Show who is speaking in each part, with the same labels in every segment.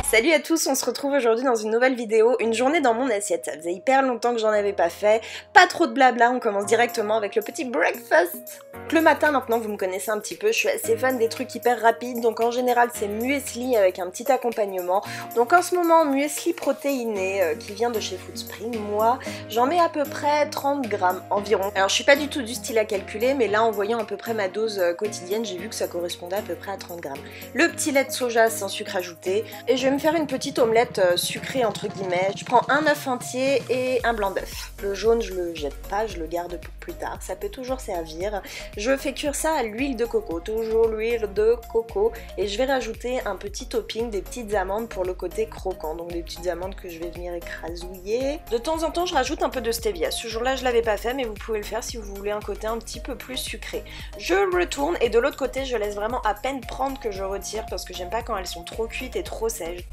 Speaker 1: Salut à tous, on se retrouve aujourd'hui dans une nouvelle vidéo, une journée dans mon assiette. Ça faisait hyper longtemps que j'en avais pas fait, pas trop de blabla, on commence directement avec le petit breakfast. Le matin maintenant, vous me connaissez un petit peu, je suis assez fan des trucs hyper rapides, donc en général c'est muesli avec un petit accompagnement. Donc en ce moment, muesli protéiné qui vient de chez Foodspring, moi j'en mets à peu près 30 grammes environ. Alors je suis pas du tout du style à calculer, mais là en voyant à peu près ma dose quotidienne, j'ai vu que ça correspondait à peu près à 30 grammes. Le petit lait de soja sans sucre ajouté, et je vais me faire une petite omelette sucrée entre guillemets. Je prends un œuf entier et un blanc d'œuf. Le jaune je le jette pas, je le garde pour plus tard, ça peut toujours servir. Je fais cuire ça à l'huile de coco, toujours l'huile de coco, et je vais rajouter un petit topping, des petites amandes pour le côté croquant, donc des petites amandes que je vais venir écrasouiller. De temps en temps je rajoute un peu de stevia, ce jour là je l'avais pas fait mais vous pouvez le faire si vous voulez un côté un petit peu plus sucré. Je retourne et de l'autre côté je laisse vraiment à peine prendre que je retire parce que j'aime pas quand elles sont trop cuites et trop sèches.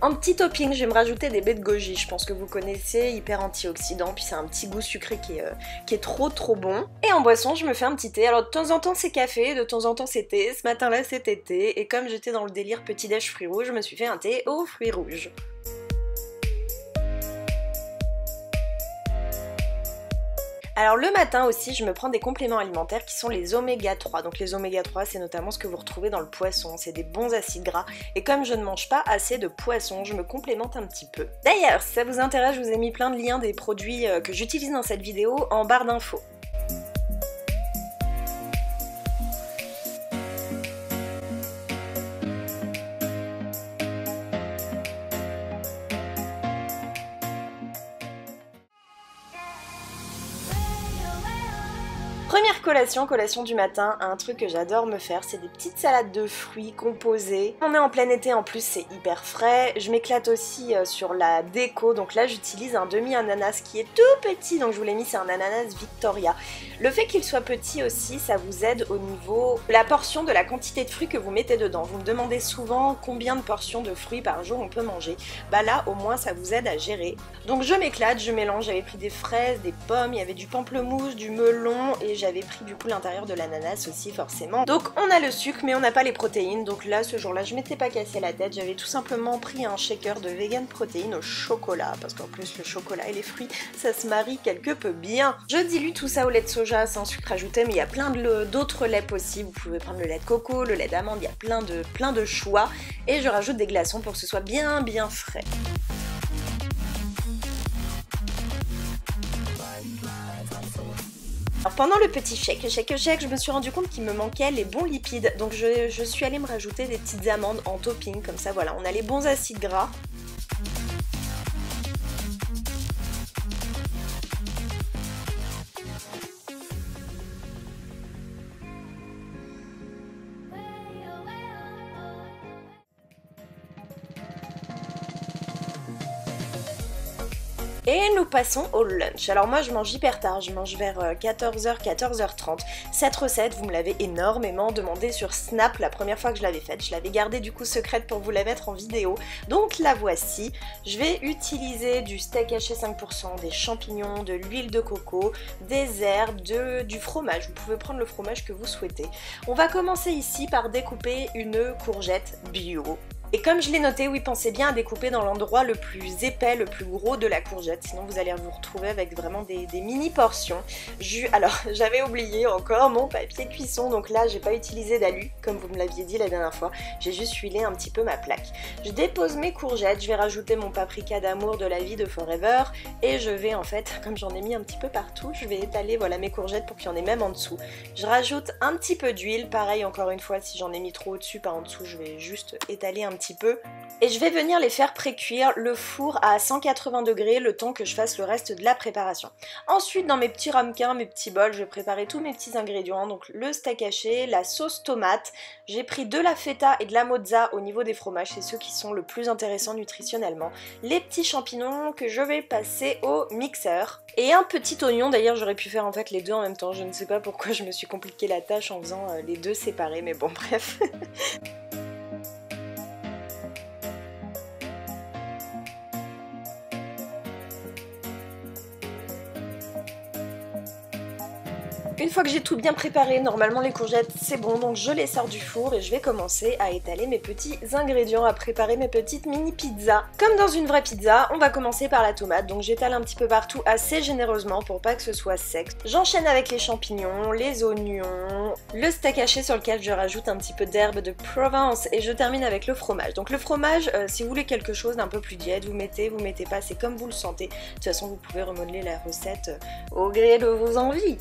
Speaker 1: En petit topping, je vais me rajouter des baies de goji, je pense que vous connaissez, hyper antioxydant, puis c'est un petit goût sucré qui est trop bon. Et en boisson, je me fais un petit thé, alors de temps en temps c'est café, de temps en temps c'est thé, ce matin-là c'était thé, et comme j'étais dans le délire petit déj fruits rouges, je me suis fait un thé aux fruits rouges. Alors le matin aussi, je me prends des compléments alimentaires qui sont les oméga 3. Donc les oméga 3, c'est notamment ce que vous retrouvez dans le poisson, c'est des bons acides gras. Et comme je ne mange pas assez de poisson, je me complémente un petit peu. D'ailleurs, si ça vous intéresse, je vous ai mis plein de liens des produits que j'utilise dans cette vidéo en barre d'infos. Première collation du matin, un truc que j'adore me faire, c'est des petites salades de fruits composées. On est en plein été en plus, c'est hyper frais. Je m'éclate aussi sur la déco, donc là j'utilise un demi-ananas qui est tout petit, donc je vous l'ai mis, c'est un ananas Victoria. Le fait qu'il soit petit aussi, ça vous aide au niveau de la portion, de la quantité de fruits que vous mettez dedans. Vous me demandez souvent combien de portions de fruits par jour on peut manger. Bah là au moins ça vous aide à gérer. Donc je m'éclate, je mélange, j'avais pris des fraises, des pommes, il y avait du pamplemousse, du melon et j'avais pris du coup l'intérieur de l'ananas aussi forcément. Donc on a le sucre mais on n'a pas les protéines, donc là ce jour-là je m'étais pas cassé la tête, j'avais tout simplement pris un shaker de vegan protéines au chocolat, parce qu'en plus le chocolat et les fruits ça se marie quelque peu bien. Je dilue tout ça au lait de soja sans sucre ajouté, mais il y a plein d'autres laits possibles, vous pouvez prendre le lait de coco, le lait d'amande, il y a plein de choix, et je rajoute des glaçons pour que ce soit bien frais. Alors pendant le petit shake, je me suis rendu compte qu'il me manquait les bons lipides, donc je suis allée me rajouter des petites amandes en topping, comme ça voilà, on a les bons acides gras. Et nous passons au lunch. Alors moi je mange hyper tard, je mange vers 14h, 14h30. Cette recette, vous me l'avez énormément demandé sur Snap la première fois que je l'avais faite. Je l'avais gardée du coup secrète pour vous la mettre en vidéo. Donc la voici. Je vais utiliser du steak haché 5%, des champignons, de l'huile de coco, des herbes, du fromage. Vous pouvez prendre le fromage que vous souhaitez. On va commencer ici par découper une courgette bio. Et comme je l'ai noté, oui, pensez bien à découper dans l'endroit le plus épais, le plus gros de la courgette, sinon vous allez vous retrouver avec vraiment des mini portions. Alors, j'avais oublié encore mon papier cuisson, donc là, j'ai pas utilisé d'alu, comme vous me l'aviez dit la dernière fois, j'ai juste huilé un petit peu ma plaque. Je dépose mes courgettes, je vais rajouter mon paprika d'amour de la vie de Forever, et je vais en fait, comme j'en ai mis un petit peu partout, je vais étaler voilà mes courgettes pour qu'il y en ait même en dessous. Je rajoute un petit peu d'huile, pareil encore une fois, si j'en ai mis trop au-dessus, par en dessous, je vais juste étaler un petit peu. Et je vais venir les faire pré-cuire le four à 180 degrés le temps que je fasse le reste de la préparation. Ensuite dans mes petits ramequins, mes petits bols, je vais préparer tous mes petits ingrédients, donc le steak haché, la sauce tomate, j'ai pris de la feta et de la mozza au niveau des fromages, c'est ceux qui sont le plus intéressants nutritionnellement, les petits champignons que je vais passer au mixeur, et un petit oignon, d'ailleurs j'aurais pu faire en fait les deux en même temps, je ne sais pas pourquoi je me suis compliqué la tâche en faisant les deux séparés, mais bon bref. Une fois que j'ai tout bien préparé, normalement les courgettes c'est bon, donc je les sors du four et je vais commencer à étaler mes petits ingrédients, à préparer mes petites mini pizzas. Comme dans une vraie pizza, on va commencer par la tomate, donc j'étale un petit peu partout assez généreusement pour pas que ce soit sec. J'enchaîne avec les champignons, les oignons, le steak haché sur lequel je rajoute un petit peu d'herbe de Provence et je termine avec le fromage. Donc le fromage, si vous voulez quelque chose d'un peu plus diète, vous mettez pas, c'est comme vous le sentez. De toute façon, vous pouvez remodeler la recette au gré de vos envies.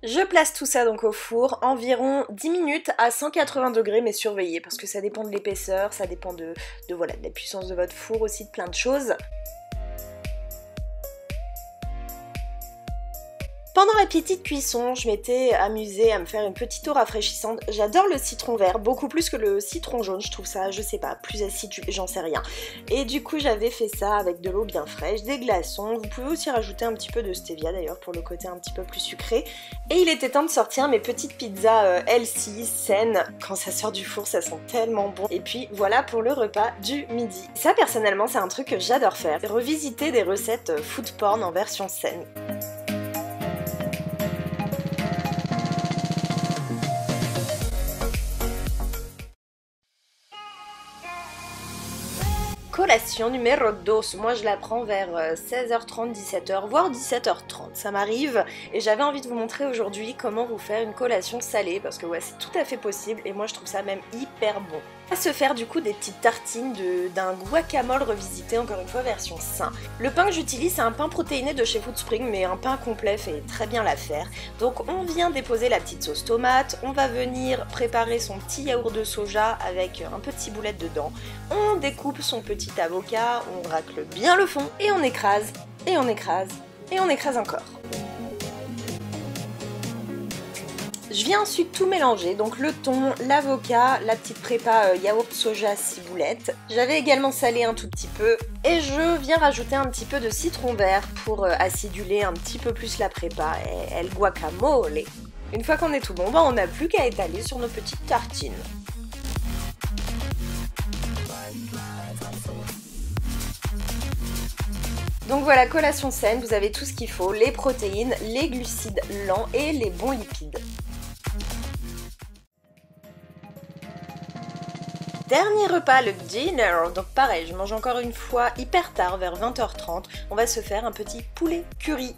Speaker 1: Je place tout ça donc au four, environ 10 minutes à 180 degrés, mais surveillez parce que ça dépend de l'épaisseur, ça dépend de voilà, de la puissance de votre four aussi, de plein de choses. Pendant la petite cuisson, je m'étais amusée à me faire une petite eau rafraîchissante. J'adore le citron vert, beaucoup plus que le citron jaune, je trouve ça, je sais pas, plus acide, j'en sais rien. Et du coup, j'avais fait ça avec de l'eau bien fraîche, des glaçons. Vous pouvez aussi rajouter un petit peu de stevia d'ailleurs pour le côté un petit peu plus sucré. Et il était temps de sortir mes petites pizzas healthy, saines. Quand ça sort du four, ça sent tellement bon. Et puis voilà pour le repas du midi. Ça, personnellement, c'est un truc que j'adore faire. Revisiter des recettes food porn en version saine. Collation numéro 2, moi je la prends vers 16h30, 17h, voire 17h30, ça m'arrive et j'avais envie de vous montrer aujourd'hui comment vous faire une collation salée parce que ouais c'est tout à fait possible et moi je trouve ça même hyper bon. On va se faire du coup des petites tartines d'un guacamole revisité, encore une fois version sain. Le pain que j'utilise c'est un pain protéiné de chez Foodspring mais un pain complet fait très bien l'affaire. Donc on vient déposer la petite sauce tomate, on va venir préparer son petit yaourt de soja avec un petit boulette dedans, on découpe son petit avocat, on racle bien le fond et on écrase, et on écrase, et on écrase encore. Je viens ensuite tout mélanger, donc le thon, l'avocat, la petite prépa yaourt soja ciboulette. J'avais également salé un tout petit peu et je viens rajouter un petit peu de citron vert pour aciduler un petit peu plus la prépa et le guacamole. Une fois qu'on est tout bon, on n'a plus qu'à étaler sur nos petites tartines. Donc voilà, collation saine, vous avez tout ce qu'il faut, les protéines, les glucides lents et les bons lipides. Dernier repas, le dinner, donc pareil, je mange encore une fois hyper tard, vers 20h30, on va se faire un petit poulet curry.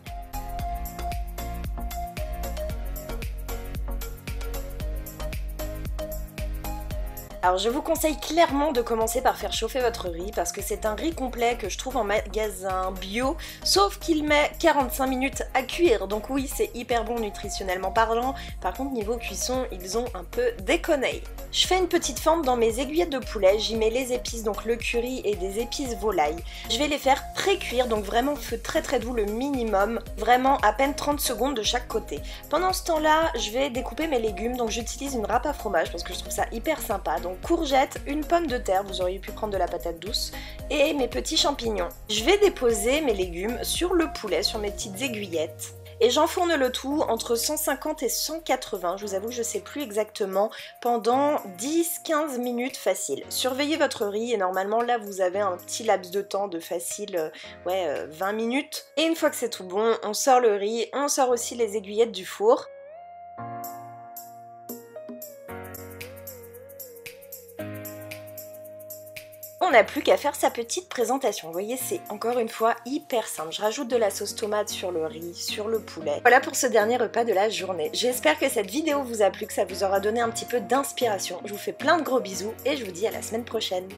Speaker 1: Alors je vous conseille clairement de commencer par faire chauffer votre riz parce que c'est un riz complet que je trouve en magasin bio, sauf qu'il met 45 minutes à cuire, donc oui c'est hyper bon nutritionnellement parlant, par contre niveau cuisson ils ont un peu déconné. Je fais une petite fente dans mes aiguillettes de poulet, j'y mets les épices, donc le curry et des épices volaille. Je vais les faire pré-cuire, donc vraiment feu très doux le minimum, vraiment à peine 30 secondes de chaque côté. Pendant ce temps-là, je vais découper mes légumes, donc j'utilise une râpe à fromage parce que je trouve ça hyper sympa. Donc courgettes, une pomme de terre, vous auriez pu prendre de la patate douce, et mes petits champignons. Je vais déposer mes légumes sur le poulet, sur mes petites aiguillettes. Et j'enfourne le tout entre 150 et 180, je vous avoue que je sais plus exactement, pendant 10-15 minutes facile. Surveillez votre riz et normalement là vous avez un petit laps de temps de facile 20 minutes. Et une fois que c'est tout bon, on sort le riz, on sort aussi les aiguillettes du four. On n'a plus qu'à faire sa petite présentation. Vous voyez, c'est encore une fois hyper simple. Je rajoute de la sauce tomate sur le riz, sur le poulet. Voilà pour ce dernier repas de la journée. J'espère que cette vidéo vous a plu, que ça vous aura donné un petit peu d'inspiration. Je vous fais plein de gros bisous et je vous dis à la semaine prochaine.